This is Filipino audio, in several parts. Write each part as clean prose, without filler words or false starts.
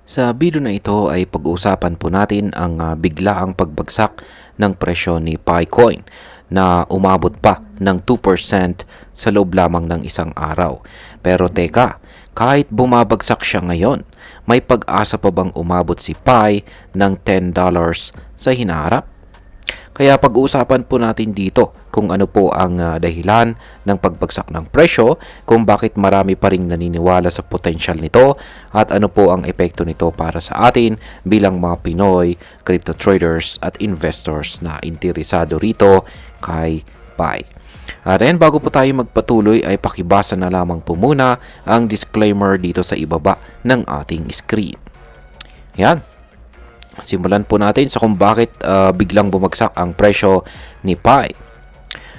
Sa video na ito ay pag-uusapan po natin ang biglaang pagbagsak ng presyo ni Picoin na umabot pa ng 2% sa loob lamang ng isang araw. Pero teka, kahit bumabagsak siya ngayon, may pag-asa pa bang umabot si Pi ng $10 sa hinaharap? Kaya pag-uusapan po natin dito kung ano po ang dahilan ng pagbagsak ng presyo, kung bakit marami pa ring naniniwala sa potensyal nito, at ano po ang epekto nito para sa atin bilang mga Pinoy crypto traders at investors na interesado rito kay Pi. At ayan, bago po tayo magpatuloy ay pakibasa na lamang po muna ang disclaimer dito sa ibaba ng ating screen. Yan. Simulan po natin sa kung bakit biglang bumagsak ang presyo ni Pi.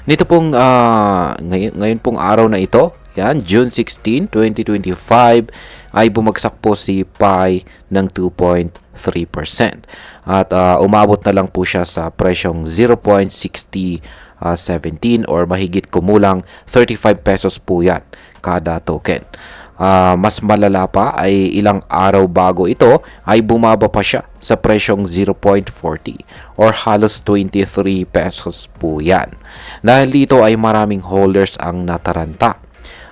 Nito pong ngayon pong araw na ito, yan, June 16, 2025, ay bumagsak po si Pi ng 2.3%. At umabot na lang po siya sa presyong 0.6017 or mahigit kumulang 35 pesos po yan kada token. Mas malala pa ay ilang araw bago ito ay bumaba pa siya sa presyong 0.40 or halos 23 pesos po yan. Dahil dito ay maraming holders ang nataranta.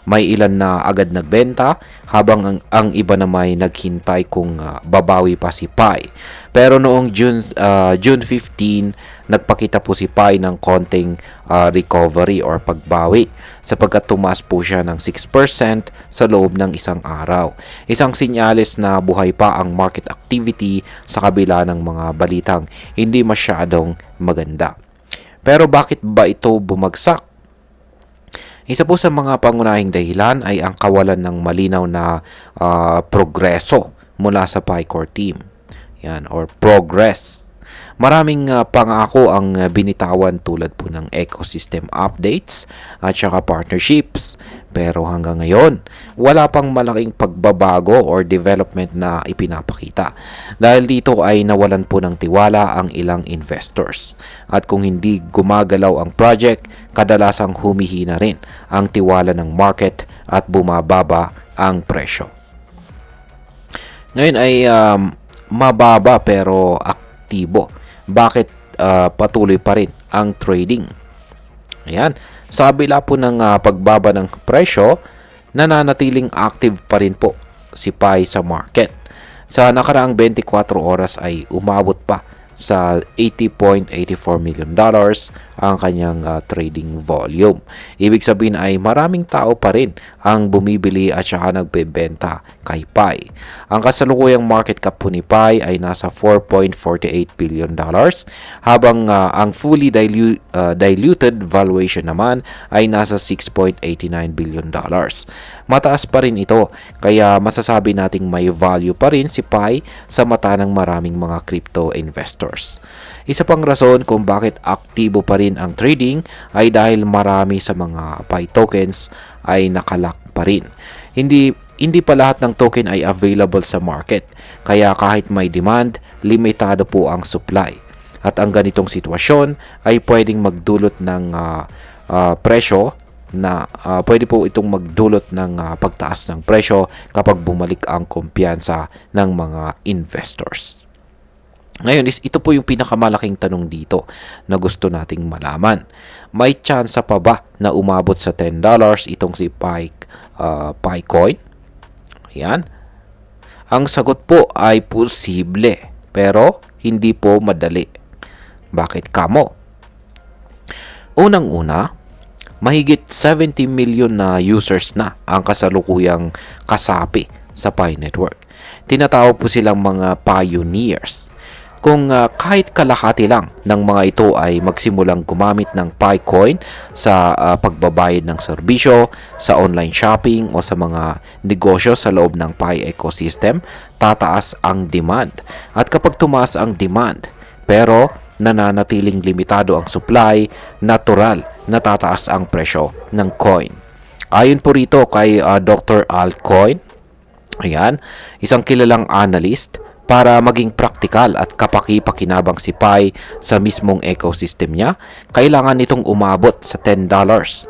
May ilan na agad nagbenta habang ang iba na may naghintay kung babawi pa si Pi. Pero noong June 15, nagpakita po si Pi ng konting recovery or pagbawi sapagkat tumaas po siya ng 6% sa loob ng isang araw. Isang senyales na buhay pa ang market activity sa kabila ng mga balitang hindi masyadong maganda. Pero bakit ba ito bumagsak? Isa po sa mga pangunahing dahilan ay ang kawalan ng malinaw na progreso mula sa Pi Core team. Yan, or progress. Maraming pangako ang binitawan tulad po ng ecosystem updates at saka partnerships. Pero hanggang ngayon, wala pang malaking pagbabago or development na ipinapakita. Dahil dito ay nawalan po ng tiwala ang ilang investors. At kung hindi gumagalaw ang project, kadalasang humihina rin ang tiwala ng market at bumababa ang presyo. Ngayon ay mababa pero aktibo. Bakit patuloy pa rin ang trading? Ayan. Sa kabila po ng pagbaba ng presyo, nananatiling active pa rin po si Pi sa market. Sa nakaraang 24 oras ay umabot pa sa $80.84 million ang kanyang trading volume. Ibig sabihin ay maraming tao pa rin ang bumibili at saka nagbebenta kay Pi. Ang kasalukuyang market cap po ni Pi ay nasa $4.48 billion habang ang fully diluted valuation naman ay nasa $6.89 billion. Mataas pa rin ito kaya masasabi nating may value pa rin si Pi sa mata ng maraming mga crypto investors. Isa pang rason kung bakit aktibo pa rin ang trading ay dahil marami sa mga Pi tokens ay nakalock pa rin. Hindi pa lahat ng token ay available sa market, kaya kahit may demand, limitado po ang supply. At ang ganitong sitwasyon ay pwedeng magdulot ng presyo na pwede po itong magdulot ng pagtaas ng presyo kapag bumalik ang kumpiyansa ng mga investors. Ngayon, ito po yung pinakamalaking tanong dito na gusto nating malaman. May tsansa pa ba na umabot sa $10 itong si Picoin? Ayan. Ang sagot po ay posible, pero hindi po madali. Bakit kamo? Unang-una, mahigit 70 million na users na ang kasalukuyang kasapi sa Pi Network. Tinatawag po silang mga pioneers. Kung kahit kalahati lang ng mga ito ay magsimulang gumamit ng Picoin sa pagbabayad ng serbisyo, sa online shopping o sa mga negosyo sa loob ng Pi ecosystem, tataas ang demand. At kapag tumaas ang demand, pero nananatiling limitado ang supply, natural na tataas ang presyo ng coin. Ayon po rito kay Dr. Altcoin, ayan, isang kilalang analyst, para maging praktikal at kapaki-pakinabang si Pi sa mismong ecosystem niya, kailangan itong umabot sa $10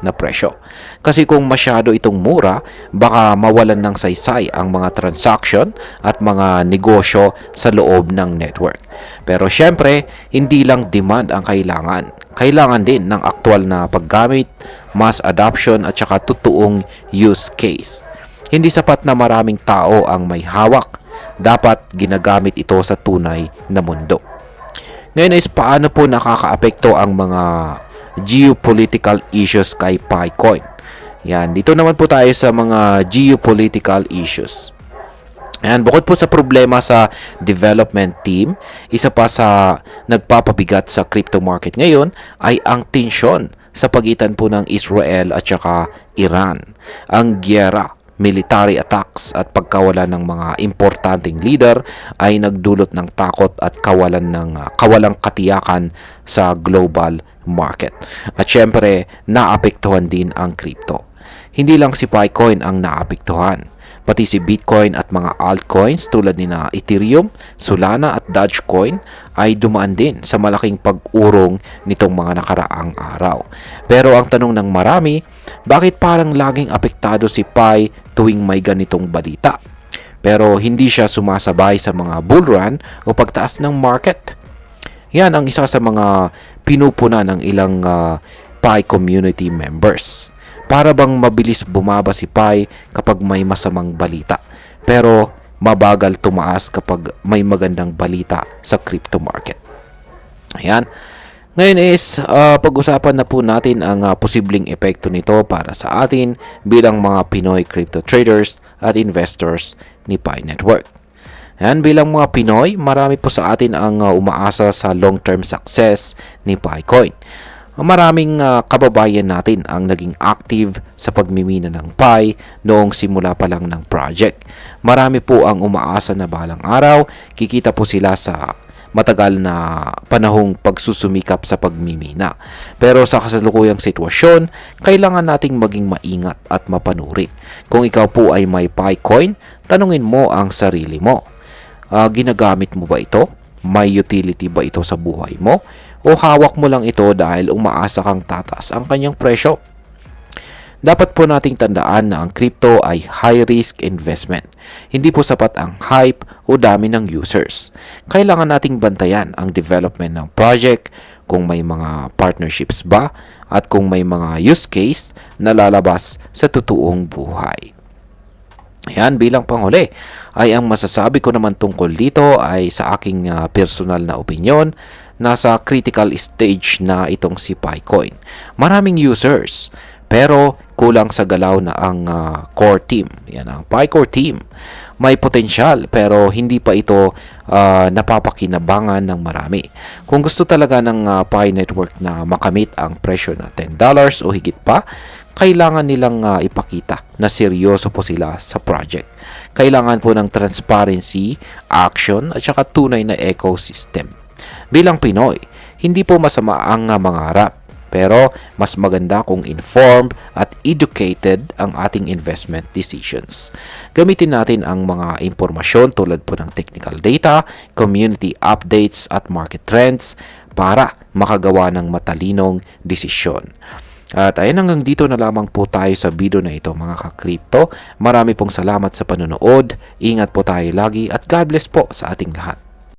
na presyo. Kasi kung masyado itong mura, baka mawalan ng saysay ang mga transaction at mga negosyo sa loob ng network. Pero syempre, hindi lang demand ang kailangan. Kailangan din ng aktual na paggamit, mass adoption at saka totoong use case. Hindi sapat na maraming tao ang may hawak. Dapat ginagamit ito sa tunay na mundo. Ngayon is paano po nakakaapekto ang mga geopolitical issues kay Picoin? Yan, dito naman po tayo sa mga geopolitical issues. Ayan, bukod po sa problema sa development team, isa pa sa nagpapabigat sa crypto market ngayon ay ang tensyon sa pagitan po ng Israel at saka Iran. Ang giyera, military attacks at pagkawala ng mga importanteng leader ay nagdulot ng takot at kawalang katiyakan sa global market. At syempre, naapektuhan din ang crypto. Hindi lang si Picoin ang naapektuhan. Pati si Bitcoin at mga altcoins tulad ni na Ethereum, Solana at Dogecoin ay dumaan din sa malaking pag-urong nitong mga nakaraang araw. Pero ang tanong ng marami, bakit parang laging apektado si Pi tuwing may ganitong balita? Pero hindi siya sumasabay sa mga bull run o pagtaas ng market. Yan ang isa sa mga pinupuna ng ilang Pi community members. Para bang mabilis bumaba si Pi kapag may masamang balita, pero mabagal tumaas kapag may magandang balita sa crypto market. Ayan. Ngayon is pag-usapan na po natin ang posibleng epekto nito para sa atin bilang mga Pinoy crypto traders at investors ni Pi Network. Ayan, bilang mga Pinoy, marami po sa atin ang umaasa sa long-term success ni Picoin. Maraming kababayan natin ang naging active sa pagmimina ng Pi noong simula pa lang ng project. Marami po ang umaasa na balang araw, kikita po sila sa matagal na panahong pagsusumikap sa pagmimina. Pero sa kasalukuyang sitwasyon, kailangan nating maging maingat at mapanuri. Kung ikaw po ay may Picoin, tanungin mo ang sarili mo. Ginagamit mo ba ito? May utility ba ito sa buhay mo? O hawak mo lang ito dahil umaasa kang tataas ang kanyang presyo? Dapat po nating tandaan na ang crypto ay high-risk investment. Hindi po sapat ang hype o dami ng users. Kailangan nating bantayan ang development ng project, kung may mga partnerships ba, at kung may mga use case na lalabas sa totoong buhay. Ayan, bilang panghuli, ay ang masasabi ko naman tungkol dito ay sa aking personal na opinion, nasa critical stage na itong si Picoin. Maraming users, pero kulang sa galaw na ang core team. Yan ang Pi-core team. May potensyal pero hindi pa ito napapakinabangan ng marami. Kung gusto talaga ng Pi Network na makamit ang presyo na $10 o higit pa, kailangan nilang ipakita na seryoso po sila sa project. Kailangan po ng transparency, action at saka tunay na ecosystem. Bilang Pinoy, hindi po masama ang mangarap, pero mas maganda kung informed at educated ang ating investment decisions. Gamitin natin ang mga impormasyon tulad po ng technical data, community updates at market trends para makagawa ng matalinong desisyon. At ayun, hanggang dito na lamang po tayo sa video na ito mga ka-crypto. Marami pong salamat sa panonood. Ingat po tayo lagi at God bless po sa ating lahat.